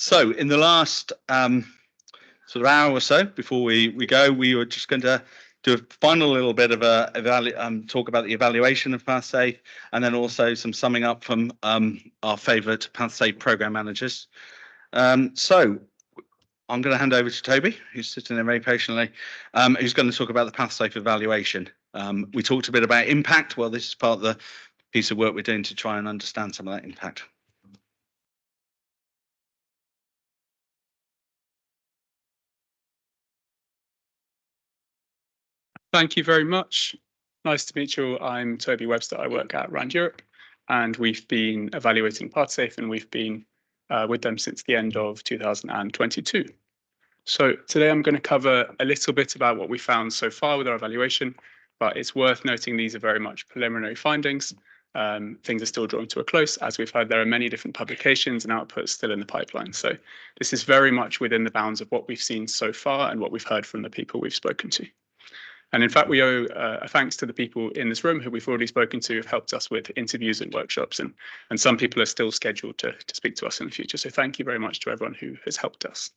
So in the last sort of hour or so before we go, we were just going to do a final little bit of a talk about the evaluation of PathSafe, and then also some summing up from our favourite PathSafe program managers. So I'm going to hand over to Toby, who's sitting there very patiently, who's going to talk about the PathSafe evaluation. We talked a bit about impact. Well, this is part of the piece of work we're doing to try and understand some of that impact. Thank you very much. Nice to meet you all. I'm Toby Webster. I work at RAND Europe, and we've been evaluating PathSafe, and we've been with them since the end of 2022. So today I'm going to cover a little bit about what we found so far with our evaluation, but it's worth noting these are very much preliminary findings. Things are still drawing to a close. As we've heard, there are many different publications and outputs still in the pipeline. So this is very much within the bounds of what we've seen so far and what we've heard from the people we've spoken to. And in fact, we owe a thanks to the people in this room who we've already spoken to, who've helped us with interviews and workshops, and some people are still scheduled to speak to us in the future. So thank you very much to everyone who has helped us.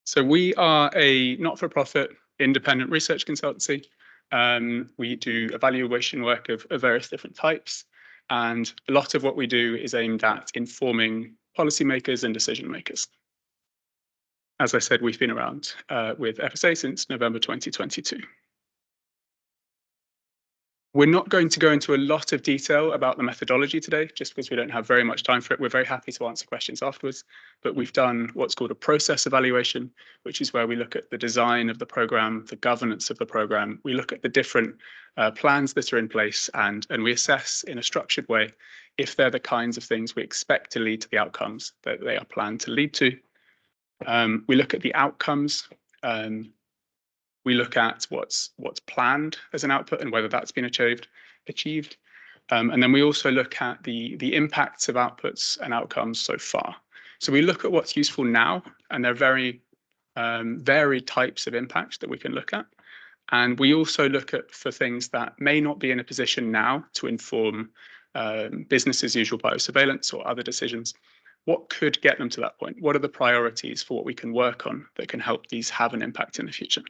So we are a not-for-profit independent research consultancy. We do evaluation work of various different types, and a lot of what we do is aimed at informing policymakers and decision makers. As I said, we've been around with FSA since November 2022. We're not going to go into a lot of detail about the methodology today, just because we don't have very much time for it. We're very happy to answer questions afterwards, but we've done what's called a process evaluation, which is where we look at the design of the program, the governance of the program. We look at the different plans that are in place, and we assess in a structured way if they're the kinds of things we expect to lead to the outcomes that they are planned to lead to. We look at the outcomes. We look at what's planned as an output and whether that's been achieved. And then we also look at the impacts of outputs and outcomes so far. So we look at what's useful now, and there are very varied types of impacts that we can look at. And we also look at for things that may not be in a position now to inform business as usual biosurveillance or other decisions. What could get them to that point? What are the priorities for what we can work on that can help these have an impact in the future?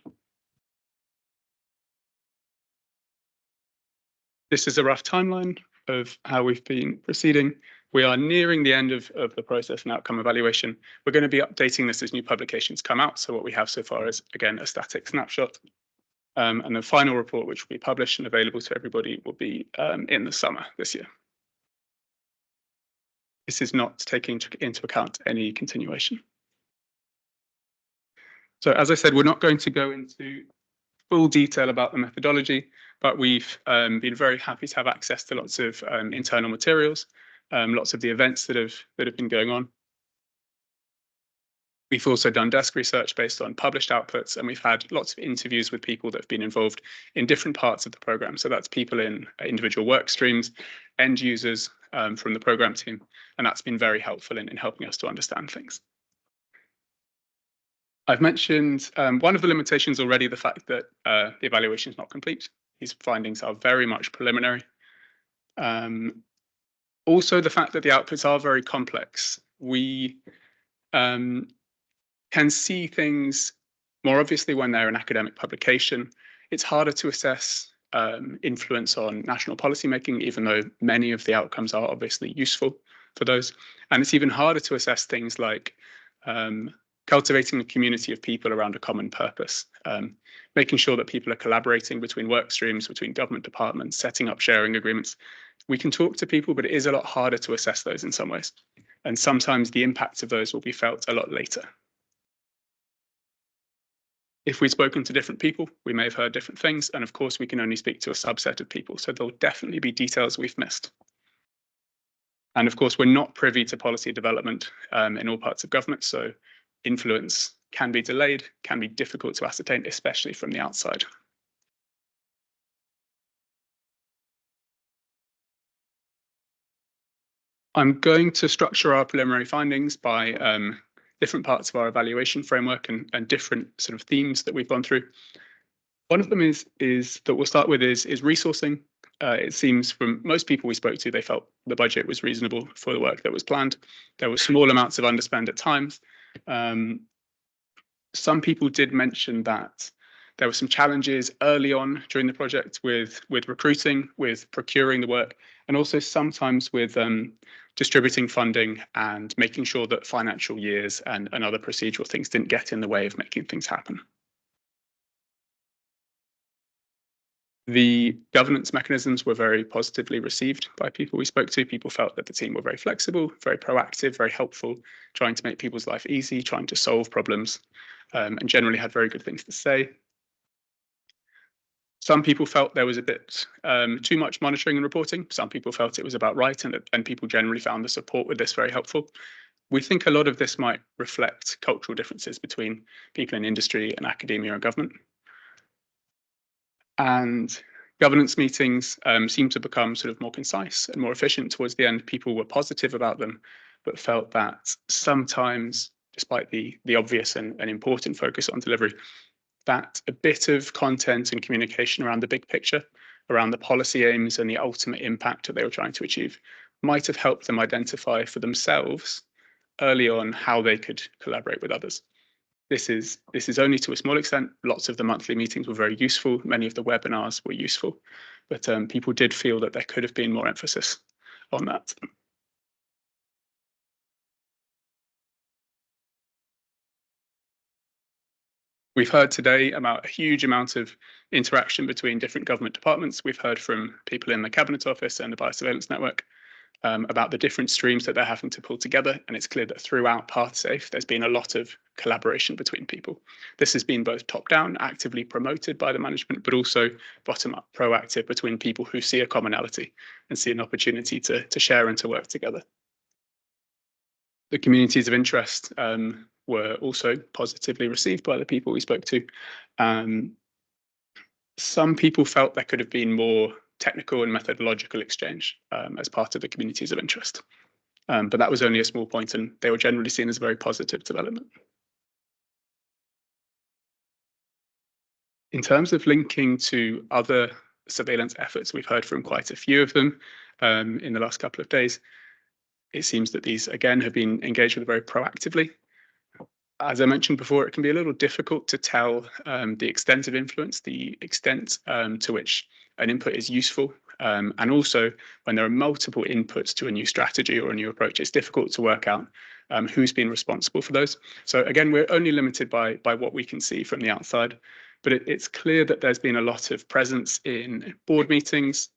This is a rough timeline of how we've been proceeding. We are nearing the end of the process and outcome evaluation. We're going to be updating this as new publications come out. So what we have so far is, again, a static snapshot. And the final report, which will be published and available to everybody, will be in the summer this year. This is not taking into account any continuation. So as I said, we're not going to go into full detail about the methodology, but we've been very happy to have access to lots of internal materials, lots of the events that have been going on. We've also done desk research based on published outputs, and we've had lots of interviews with people that have been involved in different parts of the program. So that's people in individual work streams, end users from the program team, and that's been very helpful in helping us to understand things. I've mentioned one of the limitations already, the fact that the evaluation is not complete. These findings are very much preliminary. Also, the fact that the outputs are very complex. We can see things more obviously when they're an academic publication. It's harder to assess influence on national policymaking, even though many of the outcomes are obviously useful for those. And it's even harder to assess things like cultivating a community of people around a common purpose, making sure that people are collaborating between work streams, between government departments, setting up sharing agreements. We can talk to people, but it is a lot harder to assess those in some ways. And sometimes the impacts of those will be felt a lot later. If we've spoken to different people, we may have heard different things. And of course, we can only speak to a subset of people. So there'll definitely be details we've missed. And of course, we're not privy to policy development in all parts of government. So influence can be delayed, can be difficult to ascertain, especially from the outside. I'm going to structure our preliminary findings by different parts of our evaluation framework and different sort of themes that we've gone through. One of them is that we'll start with is resourcing. it seems from most people we spoke to, they felt the budget was reasonable for the work that was planned. There were small amounts of underspend at times. Some people did mention that there were some challenges early on during the project with recruiting, with procuring the work, and also sometimes with distributing funding and making sure that financial years and other procedural things didn't get in the way of making things happen. The governance mechanisms were very positively received by people we spoke to. People felt that the team were very flexible, very proactive, very helpful, trying to make people's life easy, trying to solve problems, and generally had very good things to say. Some people felt there was a bit too much monitoring and reporting. Some people felt it was about right, and people generally found the support with this very helpful. We think a lot of this might reflect cultural differences between people in industry and academia and government. And governance meetings seem to become sort of more concise and more efficient towards the end. People were positive about them, but felt that sometimes, despite the obvious and important focus on delivery, that a bit of content and communication around the big picture, around the policy aims and the ultimate impact that they were trying to achieve, might have helped them identify for themselves early on how they could collaborate with others. This is only to a small extent. Lots of the monthly meetings were very useful. Many of the webinars were useful, but people did feel that there could have been more emphasis on that. We've heard today about a huge amount of interaction between different government departments. We've heard from people in the Cabinet Office and the Biosurveillance Network about the different streams that they're having to pull together. And it's clear that throughout PathSafe, there's been a lot of collaboration between people. This has been both top-down, actively promoted by the management, but also bottom-up, proactive between people who see a commonality and see an opportunity to share and to work together. The communities of interest were also positively received by the people we spoke to. Some people felt there could have been more technical and methodological exchange as part of the communities of interest. But that was only a small point, and they were generally seen as a very positive development. In terms of linking to other surveillance efforts, we've heard from quite a few of them in the last couple of days. It seems that these, again, have been engaged with very proactively. As I mentioned before, it can be a little difficult to tell the extent of influence, the extent to which an input is useful. And also, when there are multiple inputs to a new strategy or a new approach, it's difficult to work out who's been responsible for those. So again, we're only limited by what we can see from the outside. But it's clear that there's been a lot of presence in board meetings,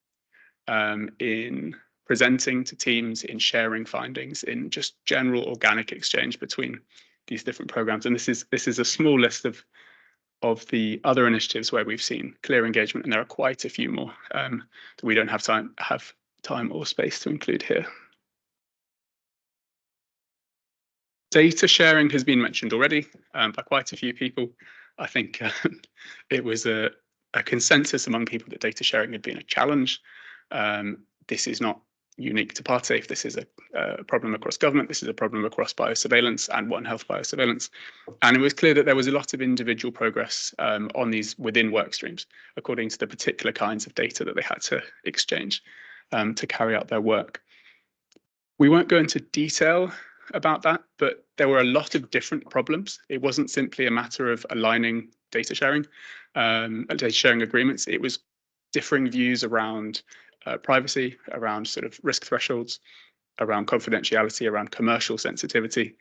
in presenting to teams, in sharing findings, in just general organic exchange between these different programs. And this is a small list of the other initiatives where we've seen clear engagement, and there are quite a few more that we don't have time or space to include here. Data sharing has been mentioned already by quite a few people. I think it was a consensus among people that data sharing had been a challenge. This is not unique to PathSafe. This is a problem across government. This is a problem across biosurveillance and One Health biosurveillance. And it was clear that there was a lot of individual progress on these within work streams, according to the particular kinds of data that they had to exchange to carry out their work. We won't go into detail about that, but there were a lot of different problems. It wasn't simply a matter of aligning data sharing agreements. It was differing views around privacy, around sort of risk thresholds, around confidentiality, around commercial sensitivity,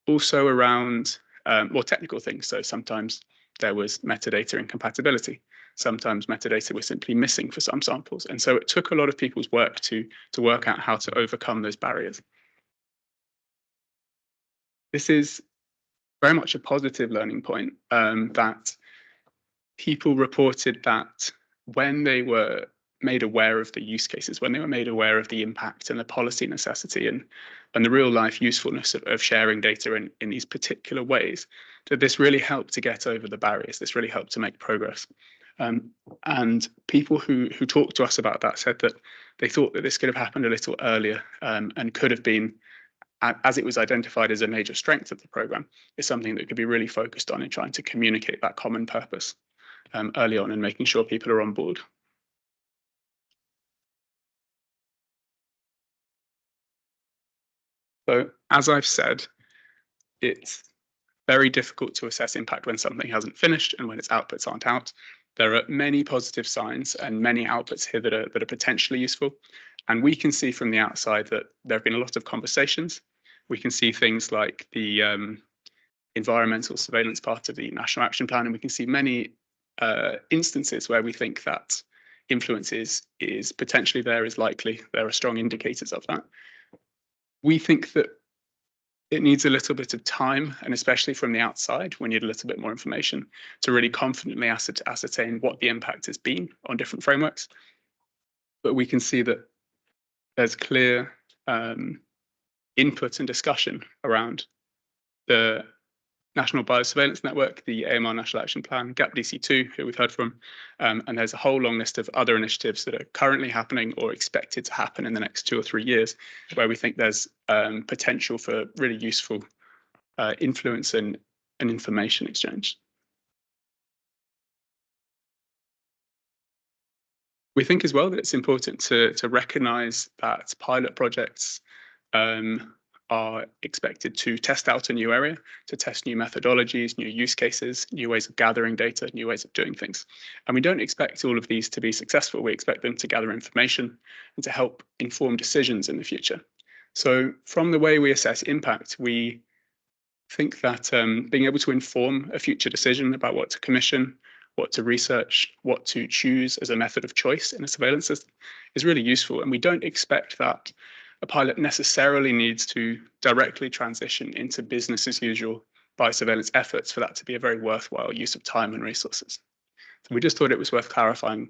also around more technical things. So sometimes there was metadata incompatibility. Sometimes metadata was simply missing for some samples. And so it took a lot of people's work to work out how to overcome those barriers. This is very much a positive learning point, that people reported that when they were made aware of the use cases, when they were made aware of the impact and the policy necessity and the real life usefulness of sharing data in these particular ways, that this really helped to get over the barriers. This really helped to make progress. And people who talked to us about that said that they thought that this could have happened a little earlier and could have been, as it was identified as a major strength of the program, is something that could be really focused on in trying to communicate that common purpose early on and making sure people are on board. So as I've said, it's very difficult to assess impact when something hasn't finished and when its outputs aren't out. There are many positive signs and many outputs here that are potentially useful. And we can see from the outside that there have been a lot of conversations. We can see things like the environmental surveillance part of the National Action Plan, and we can see many instances where we think that influence is potentially there, is likely. There are strong indicators of that. We think that it needs a little bit of time, and especially from the outside, we need a little bit more information to really confidently ascertain what the impact has been on different frameworks. But we can see that there's clear input and discussion around the National Biosurveillance Network, the AMR National Action Plan, GAP-DC2, who we've heard from, and there's a whole long list of other initiatives that are currently happening or expected to happen in the next 2 or 3 years, where we think there's potential for really useful influence and information exchange. We think as well that it's important to recognise that pilot projects are expected to test out a new area, to test new methodologies, new use cases, new ways of gathering data, new ways of doing things. And we don't expect all of these to be successful. We expect them to gather information and to help inform decisions in the future. So from the way we assess impact, we think that being able to inform a future decision about what to commission, what to research, what to choose as a method of choice in a surveillance system is really useful. And we don't expect that a pilot necessarily needs to directly transition into business as usual biosurveillance efforts for that to be a very worthwhile use of time and resources. So we just thought it was worth clarifying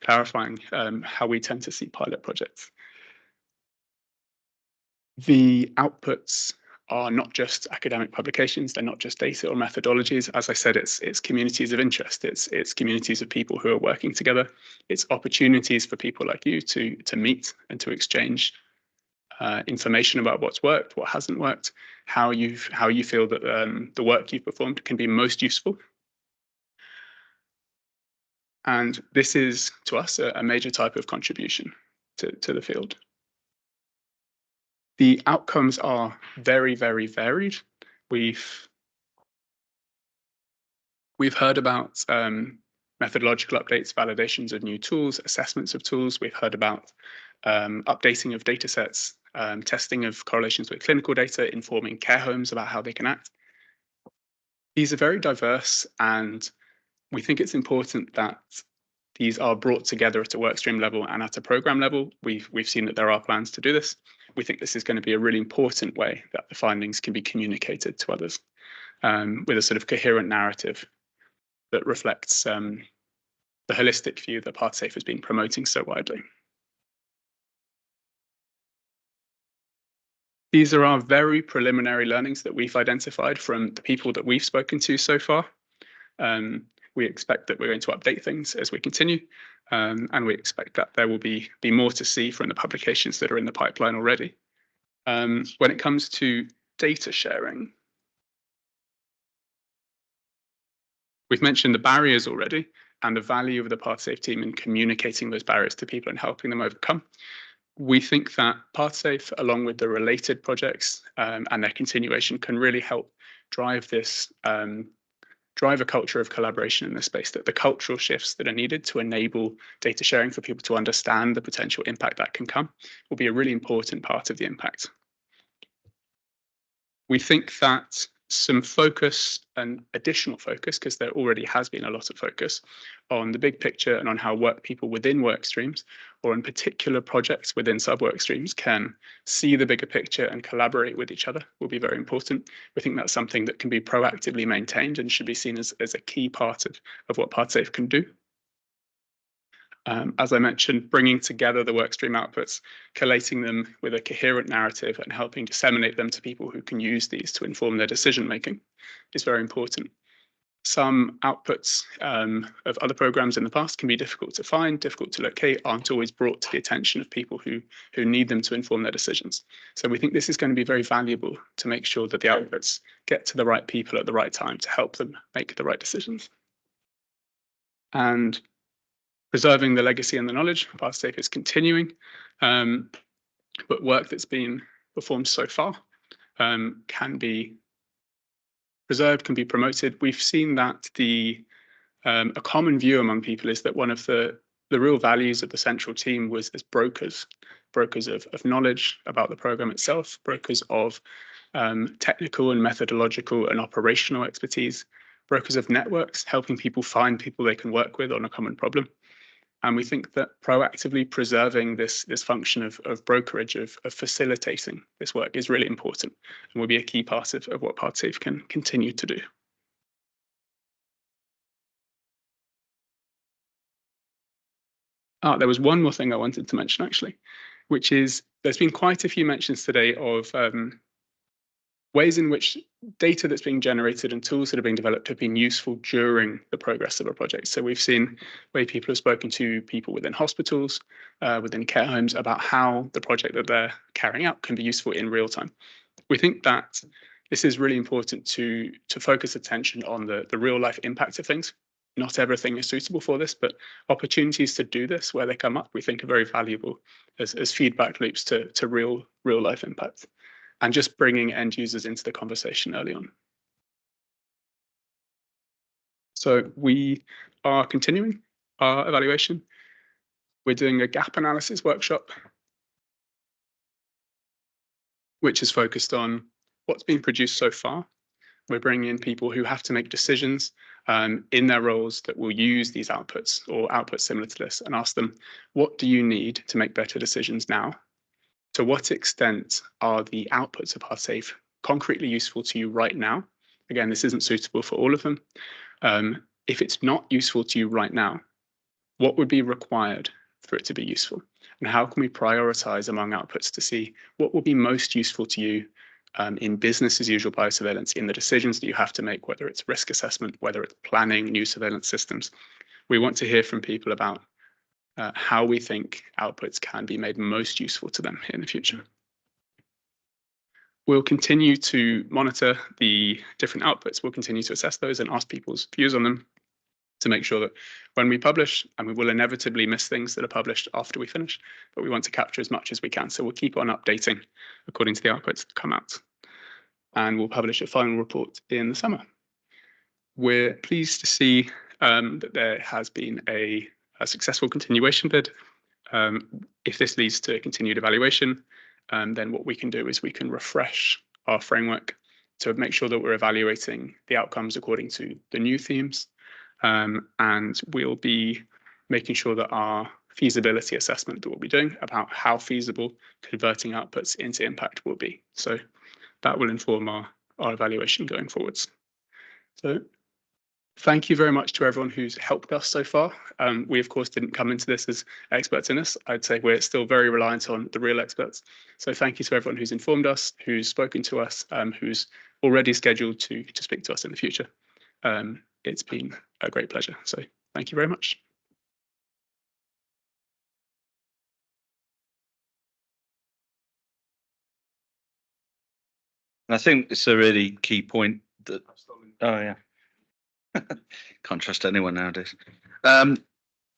how we tend to see pilot projects. The outputs are not just academic publications, they're not just data or methodologies. As I said, it's communities of interest, it's communities of people who are working together, it's opportunities for people like you to meet and to exchange information about what's worked, what hasn't worked, how you feel that the work you've performed can be most useful. And this is, to us, a major type of contribution to the field. The outcomes are very, very varied. We've heard about methodological updates, validations of new tools, assessments of tools. We've heard about updating of data sets, testing of correlations with clinical data, informing care homes about how they can act. These are very diverse, and we think it's important that these are brought together at a workstream level and at a program level. We've seen that there are plans to do this. We think this is going to be a really important way that the findings can be communicated to others with a sort of coherent narrative that reflects the holistic view that PathSafe has been promoting so widely. These are our very preliminary learnings that we've identified from the people that we've spoken to so far. We expect that we're going to update things as we continue, and we expect that there will be more to see from the publications that are in the pipeline already. When it comes to data sharing, we've mentioned the barriers already and the value of the PathSafe team in communicating those barriers to people and helping them overcome. We think that PathSafe, along with the related projects and their continuation, can really help drive this, drive a culture of collaboration in this space, that the cultural shifts that are needed to enable data sharing for people to understand the potential impact that can come will be a really important part of the impact. We think that some focus and additional focus, because there already has been a lot of focus on the big picture and on how people within work streams or in particular projects within sub-work streams can see the bigger picture and collaborate with each other will be very important. We think that's something that can be proactively maintained and should be seen as a key part of what PathSafe can do. As I mentioned, bringing together the workstream outputs, collating them with a coherent narrative and helping disseminate them to people who can use these to inform their decision making is very important. Some outputs of other programs in the past can be difficult to find, difficult to locate, aren't always brought to the attention of people who need them to inform their decisions. So we think this is going to be very valuable to make sure that the outputs get to the right people at the right time to help them make the right decisions. And preserving the legacy and the knowledge, PathSafe is continuing, but work that's been performed so far can be preserved, can be promoted. We've seen that a common view among people is that one of the real values of the central team was as brokers of knowledge about the program itself, brokers of technical and methodological and operational expertise, brokers of networks, helping people find people they can work with on a common problem. And we think that proactively preserving this function of brokerage, of facilitating this work is really important and will be a key part of what PathSafe can continue to do. There was one more thing I wanted to mention, actually, which is there's been quite a few mentions today of ways in which data that's being generated and tools that are being developed have been useful during the progress of a project. So we've seen where people have spoken to people within hospitals, within care homes, about how the project that they're carrying out can be useful in real time. We think that this is really important to focus attention on the real life impact of things. Not everything is suitable for this, but opportunities to do this where they come up, we think are very valuable as feedback loops to real life impact, and just bringing end users into the conversation early on. So we are continuing our evaluation. We're doing a gap analysis workshop, which is focused on what's been produced so far. We're bringing in people who have to make decisions in their roles that will use these outputs or outputs similar to this, and ask them, what do you need to make better decisions now? To what extent are the outputs of PathSafe concretely useful to you right now? Again, this isn't suitable for all of them. If it's not useful to you right now, what would be required for it to be useful? And how can we prioritize among outputs to see what will be most useful to you in business as usual biosurveillance, in the decisions that you have to make, whether it's risk assessment, whether it's planning new surveillance systems? We want to hear from people about how we think outputs can be made most useful to them in the future. We'll continue to monitor the different outputs. We'll continue to assess those and ask people's views on them to make sure that when we publish, and we will inevitably miss things that are published after we finish, but we want to capture as much as we can. So we'll keep on updating according to the outputs that come out. And we'll publish a final report in the summer. We're pleased to see that there has been a successful continuation bid. If this leads to continued evaluation, then what we can do is we can refresh our framework to make sure that we're evaluating the outcomes according to the new themes. And we'll be making sure that our feasibility assessment that we'll be doing about how feasible converting outputs into impact will be. So that will inform our evaluation going forwards. So thank you very much to everyone who's helped us so far. We, of course, didn't come into this as experts in this. I'd say we're still very reliant on the real experts. So thank you to everyone who's informed us, who's spoken to us, who's already scheduled to speak to us in the future. It's been a great pleasure. So thank you very much. And I think it's a really key point that, oh yeah, can't trust anyone nowadays.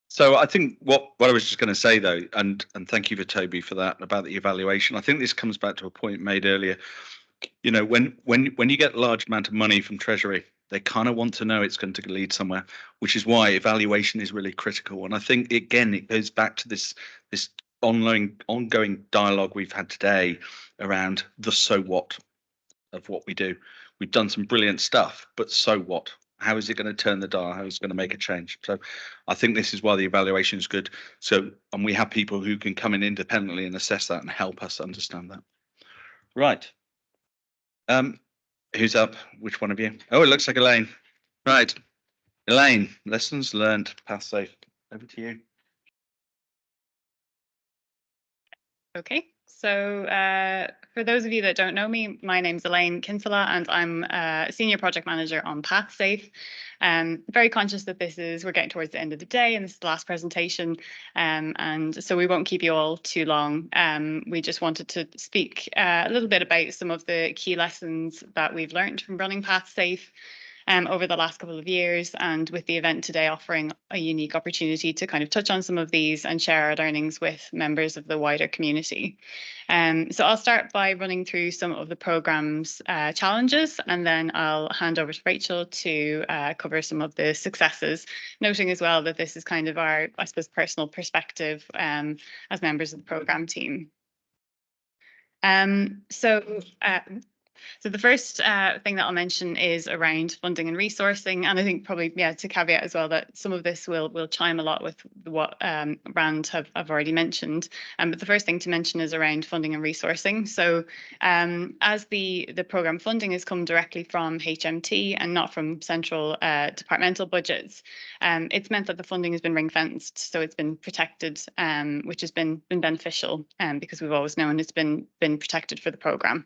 So I think what I was just going to say though, and thank you for Toby for that about the evaluation. I think this comes back to a point made earlier. You know, when you get a large amount of money from Treasury, they kind of want to know it's going to lead somewhere, which is why evaluation is really critical. And I think again it goes back to this ongoing dialogue we've had today around the so what of what we do. We've done some brilliant stuff, but so what? How is it going to turn the dial? How is it going to make a change? So I think this is why the evaluation is good. So, and we have people who can come in independently and assess that and help us understand that. Right. Who's up? Which one of you? Oh, it looks like Elaine. Right. Elaine, lessons learned, PathSafe. Over to you. Okay, so for those of you that don't know me, my name's Elaine Kinsella and I'm a senior project manager on PathSafe. Very conscious that we're getting towards the end of the day and this is the last presentation, and so we won't keep you all too long. We just wanted to speak a little bit about some of the key lessons that we've learned from running PathSafe. over the last couple of years, and with the event today offering a unique opportunity to kind of touch on some of these and share our learnings with members of the wider community. So I'll start by running through some of the program's challenges, and then I'll hand over to Rachel to cover some of the successes, noting as well that this is kind of our, I suppose, personal perspective as members of the program team. So the first thing that I'll mention is around funding and resourcing, and I think probably to caveat as well that some of this will chime a lot with what Rand have already mentioned. But the first thing to mention is around funding and resourcing. So as the program funding has come directly from HMT and not from central departmental budgets, it's meant that the funding has been ring fenced, so it's been protected, which has been beneficial, because we've always known it's been protected for the program.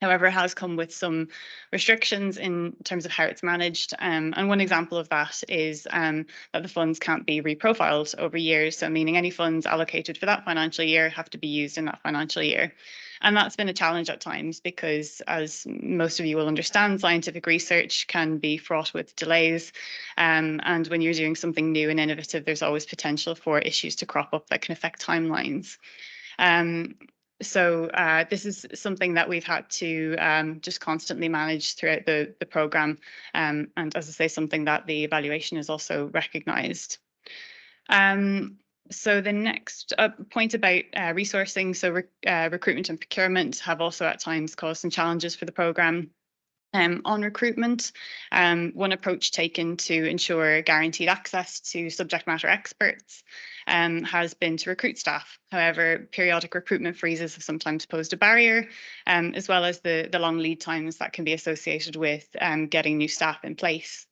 However, it has come with some restrictions in terms of how it's managed. And one example of that is that the funds can't be reprofiled over years. So meaning any funds allocated for that financial year have to be used in that financial year. And that's been a challenge at times because, as most of you will understand, scientific research can be fraught with delays. And when you're doing something new and innovative, there's always potential for issues to crop up that can affect timelines. So this is something that we've had to just constantly manage throughout the programme, and as I say, something that the evaluation is also recognised. So the next point about resourcing, so recruitment and procurement have also at times caused some challenges for the programme. On recruitment, one approach taken to ensure guaranteed access to subject matter experts has been to recruit staff. However, periodic recruitment freezes have sometimes posed a barrier, as well as the long lead times that can be associated with getting new staff in place.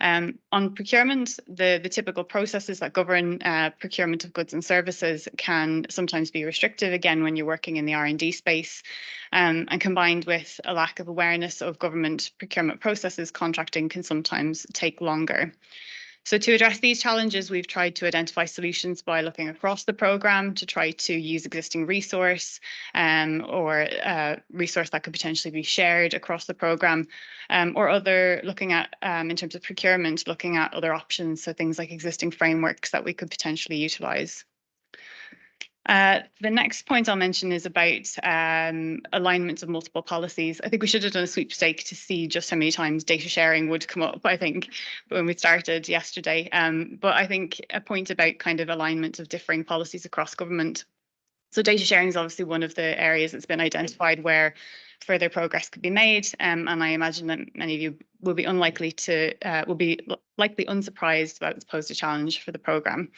On procurement, the typical processes that govern procurement of goods and services can sometimes be restrictive, again, when you're working in the R&D space, and combined with a lack of awareness of government procurement processes, contracting can sometimes take longer. So to address these challenges, we've tried to identify solutions by looking across the programme to try to use existing resource or resource that could potentially be shared across the programme, or looking at, in terms of procurement, looking at other options, so things like existing frameworks that we could potentially utilise. The next point I'll mention is about alignment of multiple policies. I think we should have done a sweepstake to see just how many times data sharing would come up, I think, when we started yesterday. But I think a point about kind of alignment of differing policies across government. So data sharing is obviously one of the areas that's been identified where further progress could be made. And I imagine that many of you will be likely unsurprised that it's posed a challenge for the programme.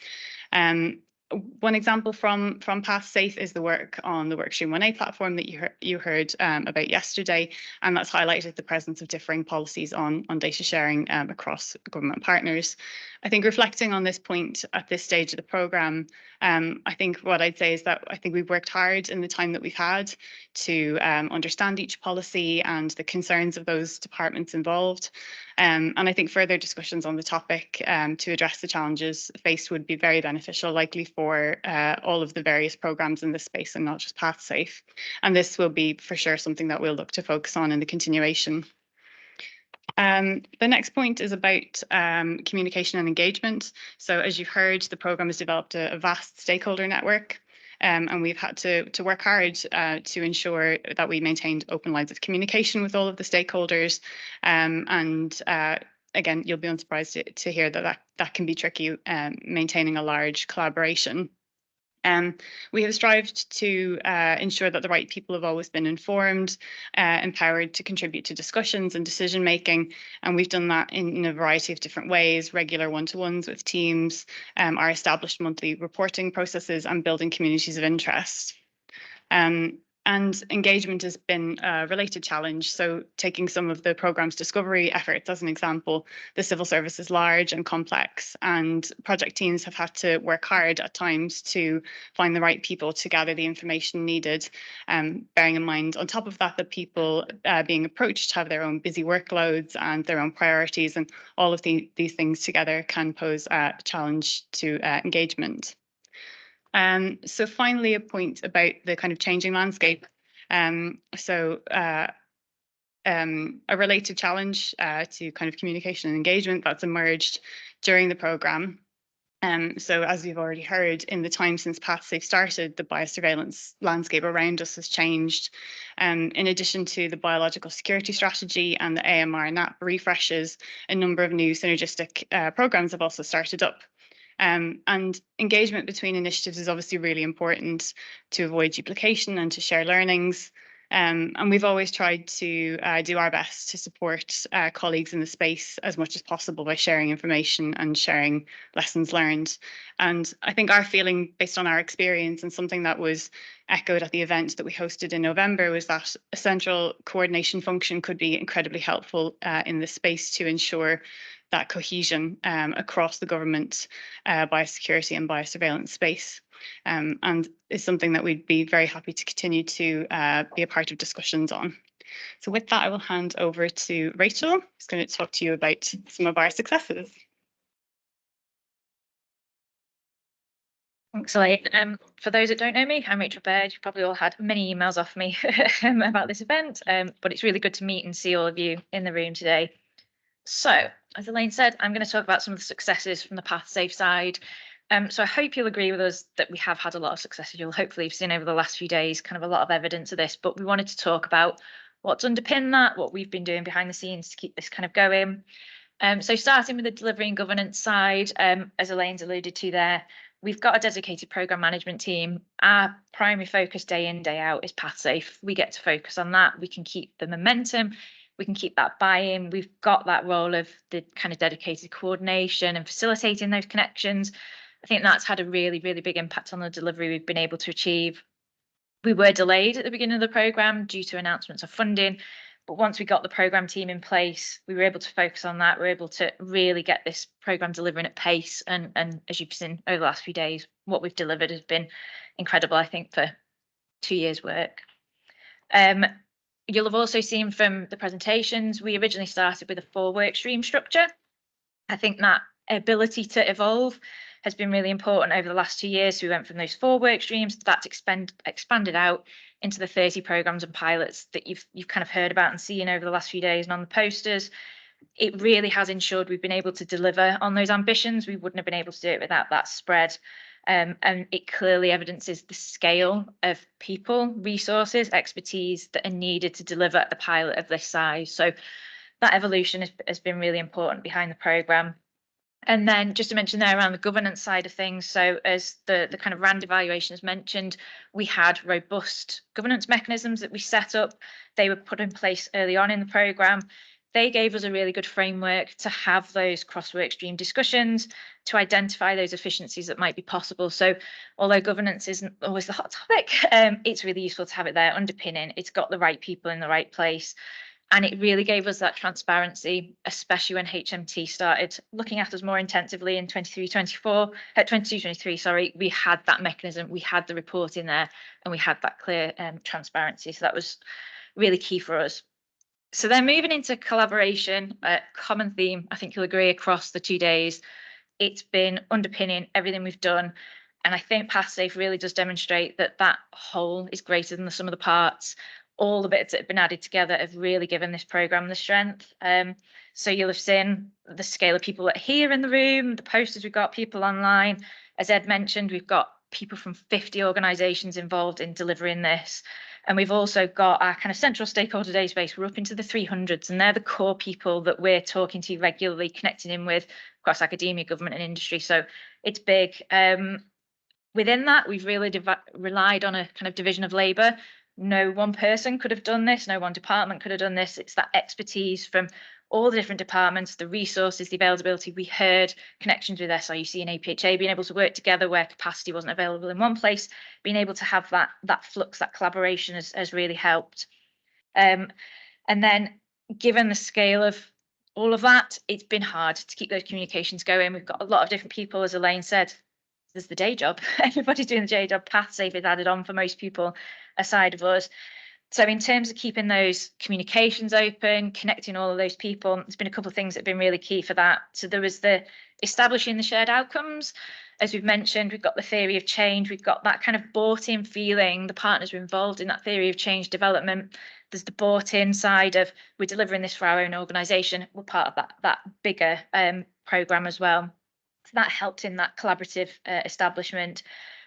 One example from PathSafe is the work on the Workstream 1A platform that you heard about yesterday, and that's highlighted the presence of differing policies on data sharing across government partners. I think reflecting on this point at this stage of the programme, I think what I'd say is that I think we've worked hard in the time that we've had to understand each policy and the concerns of those departments involved. And I think further discussions on the topic to address the challenges faced would be very beneficial, likely for all of the various programmes in this space and not just PathSafe. And this will be for sure something that we'll look to focus on in the continuation. The next point is about communication and engagement. So as you've heard, the programme has developed a vast stakeholder network. And we've had to work hard to ensure that we maintained open lines of communication with all of the stakeholders. Again, you'll be unsurprised to hear that can be tricky, maintaining a large collaboration. We have strived to ensure that the right people have always been informed, empowered to contribute to discussions and decision making, and we've done that in a variety of different ways: regular one-to-ones with teams, our established monthly reporting processes, and building communities of interest. And engagement has been a related challenge. So taking some of the programme's discovery efforts as an example, the civil service is large and complex, and project teams have had to work hard at times to find the right people to gather the information needed, bearing in mind on top of that, the people being approached have their own busy workloads and their own priorities, and all of these things together can pose a challenge to engagement. So finally, a point about the kind of changing landscape. a related challenge to kind of communication and engagement that's emerged during the programme. So as we've already heard, in the time since PathSafe started, the biosurveillance landscape around us has changed. In addition to the biological security strategy and the AMR NAP refreshes, a number of new synergistic programmes have also started up. And engagement between initiatives is obviously really important to avoid duplication and to share learnings. And we've always tried to do our best to support colleagues in the space as much as possible by sharing information and sharing lessons learned. And I think our feeling, based on our experience, and something that was echoed at the event that we hosted in November, was that a central coordination function could be incredibly helpful in this space to ensure that cohesion across the government biosecurity and biosurveillance space. And is something that we'd be very happy to continue to be a part of discussions on. So with that, I will hand over to Rachel, who's going to talk to you about some of our successes. Thanks, Elaine. For those that don't know me, I'm Rachel Baird. You've probably all had many emails off me about this event, but it's really good to meet and see all of you in the room today. So, as Elaine said, I'm going to talk about some of the successes from the PathSafe side. So I hope you'll agree with us that we have had a lot of successes. You'll hopefully have seen over the last few days kind of a lot of evidence of this, but we wanted to talk about what's underpinned that, what we've been doing behind the scenes to keep this kind of going. So starting with the delivery and governance side, as Elaine's alluded to there, we've got a dedicated programme management team. Our primary focus day in, day out is PathSafe. We get to focus on that. We can keep the momentum. We can keep that buy-in. We've got that role of the kind of dedicated coordination and facilitating those connections. I think that's had a really, really big impact on the delivery we've been able to achieve. We were delayed at the beginning of the programme due to announcements of funding, but once we got the programme team in place, we were able to focus on that. We were able to really get this programme delivering at pace. And as you've seen over the last few days, what we've delivered has been incredible, I think, for 2 years' work. You'll have also seen from the presentations, we originally started with a 4 work stream structure. I think that ability to evolve has been really important over the last 2 years. So we went from those 4 work streams, that's expanded out into the 30 programmes and pilots that you've kind of heard about and seen over the last few days and on the posters. It really has ensured we've been able to deliver on those ambitions. We wouldn't have been able to do it without that spread. And it clearly evidences the scale of people, resources, expertise that are needed to deliver the pilot of this size. So that evolution has been really important behind the programme. And then just to mention there around the governance side of things, so as the kind of RAND evaluation is mentioned, we had robust governance mechanisms that we set up. They were put in place early on in the programme. They gave us a really good framework to have those cross-work stream discussions, to identify those efficiencies that might be possible. So although governance isn't always the hot topic, it's really useful to have it there underpinning. It's got the right people in the right place. And it really gave us that transparency, especially when HMT started looking at us more intensively in 22-23, sorry, we had that mechanism, we had the report in there, and we had that clear transparency. So that was really key for us. So then moving into collaboration, a common theme, I think you'll agree across the 2 days, it's been underpinning everything we've done. And I think PathSafe really does demonstrate that that whole is greater than the sum of the parts. All the bits that have been added together have really given this programme the strength. So you'll have seen the scale of people that are here in the room, the posters we've got, people online. As Ed mentioned, we've got people from 50 organisations involved in delivering this. And we've also got our kind of central stakeholder database. We're up into the 300s, and they're the core people that we're talking to regularly, connecting in with across academia, government and industry. So it's big. Within that, we've really relied on a kind of division of labour. No one person could have done this. No one department could have done this. It's that expertise from all the different departments, the resources, the availability. We heard connections with SRUC and APHA being able to work together where capacity wasn't available in one place. Being able to have that flux, that collaboration has really helped. And then given the scale of all of that, it's been hard to keep those communications going. We've got a lot of different people, as Elaine said. There's the day job. Everybody's doing the day job. PathSafe is added on for most people aside of us. So in terms of keeping those communications open, connecting all of those people, there's been a couple of things that have been really key for that. So there was the establishing the shared outcomes. as we've mentioned, we've got the theory of change. We've got that kind of bought-in feeling. The partners are involved in that theory of change development. There's the bought-in side of we're delivering this for our own organisation. We're part of that bigger programme as well. So that helped in that collaborative establishment.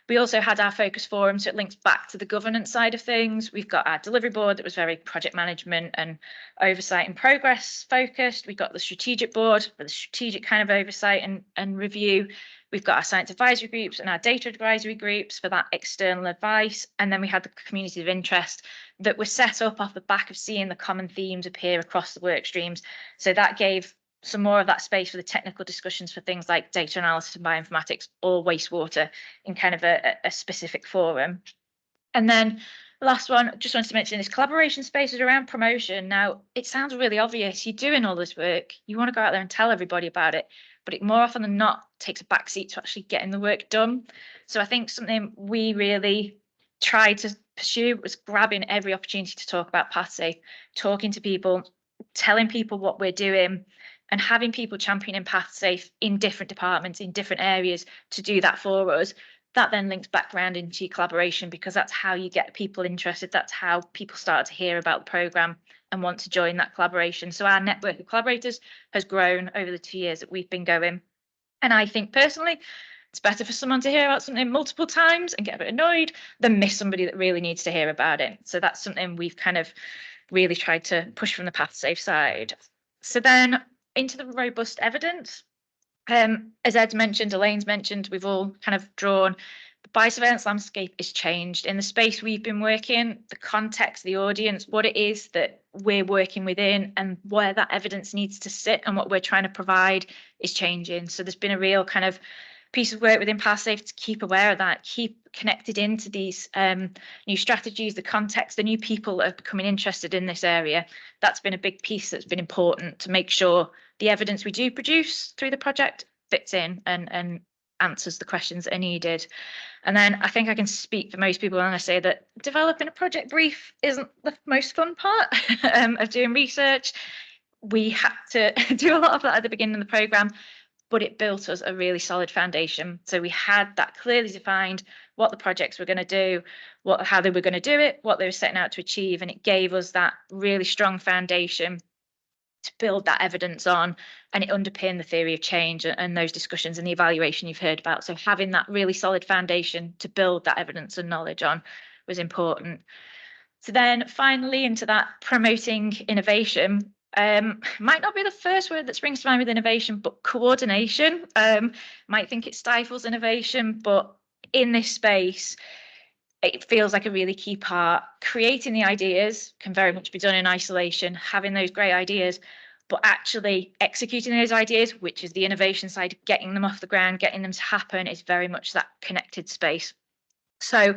We also had our focus forum, so it links back to the governance side of things. We've got our delivery board that was very project management and oversight and progress focused. We've got the strategic board for the strategic kind of oversight and review. We've got our science advisory groups and our data advisory groups for that external advice. And then we had the communities of interest that were set up off the back of seeing the common themes appear across the work streams. So that gave some more of that space for the technical discussions for things like data analysis and bioinformatics or wastewater in kind of a specific forum. And then the last one, just wanted to mention this collaboration spaces around promotion. Now, it sounds really obvious. You're doing all this work. You want to go out there and tell everybody about it, but it more often than not takes a backseat to actually getting the work done. So I think something we really tried to pursue was grabbing every opportunity to talk about PathSafe, talking to people, telling people what we're doing, and having people championing PathSafe in different departments, in different areas to do that for us. That then links back around into collaboration, because that's how you get people interested. That's how people start to hear about the programme and want to join that collaboration. So our network of collaborators has grown over the 2 years that we've been going. And I think personally, it's better for someone to hear about something multiple times and get a bit annoyed than miss somebody that really needs to hear about it. So that's something we've kind of really tried to push from the PathSafe side. So then into the robust evidence. As Ed's mentioned, Elaine's mentioned, we've all kind of drawn the biosurveillance landscape is changed. In the space we've been working, the context, the audience, what it is that we're working within and where that evidence needs to sit and what we're trying to provide is changing. So there's been a real kind of piece of work within PathSafe to keep aware of that, keep connected into these new strategies, the context, the new people that are becoming interested in this area. That's been a big piece that's been important to make sure the evidence we do produce through the project fits in and answers the questions that are needed. And then I think I can speak for most people when I say that developing a project brief isn't the most fun part of doing research. We had to do a lot of that at the beginning of the programme, but it built us a really solid foundation. So we had that clearly defined, what the projects were going to do, how they were going to do it, what they were setting out to achieve, and it gave us that really strong foundation to build that evidence on, and it underpinned the theory of change and those discussions and the evaluation you've heard about. So having that really solid foundation to build that evidence and knowledge on was important. So then finally into that promoting innovation, might not be the first word that springs to mind with innovation, but coordination. Might think it stifles innovation, but in this space, it feels like a really key part. Creating the ideas can very much be done in isolation, having those great ideas, but actually executing those ideas, which is the innovation side, getting them off the ground, getting them to happen, is very much that connected space. So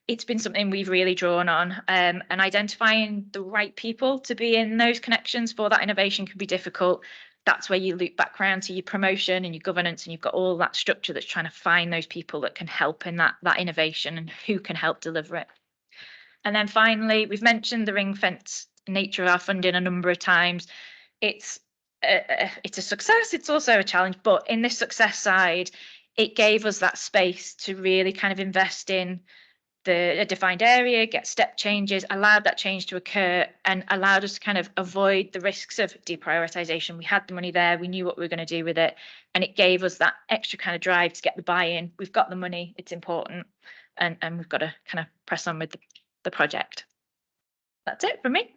it's been something we've really drawn on, and identifying the right people to be in those connections for that innovation can be difficult. That's where you loop back around to your promotion and your governance, and you've got all that structure that's trying to find those people that can help in that innovation and who can help deliver it. And then finally, we've mentioned the ring fence nature of our funding a number of times. It's a success, it's also a challenge, but in this success side, it gave us that space to really kind of invest in a defined area, get step changes, allowed that change to occur, and allowed us to kind of avoid the risks of deprioritization. We had the money there, we knew what we were going to do with it, and it gave us that extra kind of drive to get the buy-in. We've got the money, it's important, and we've got to kind of press on with the project. That's it from me.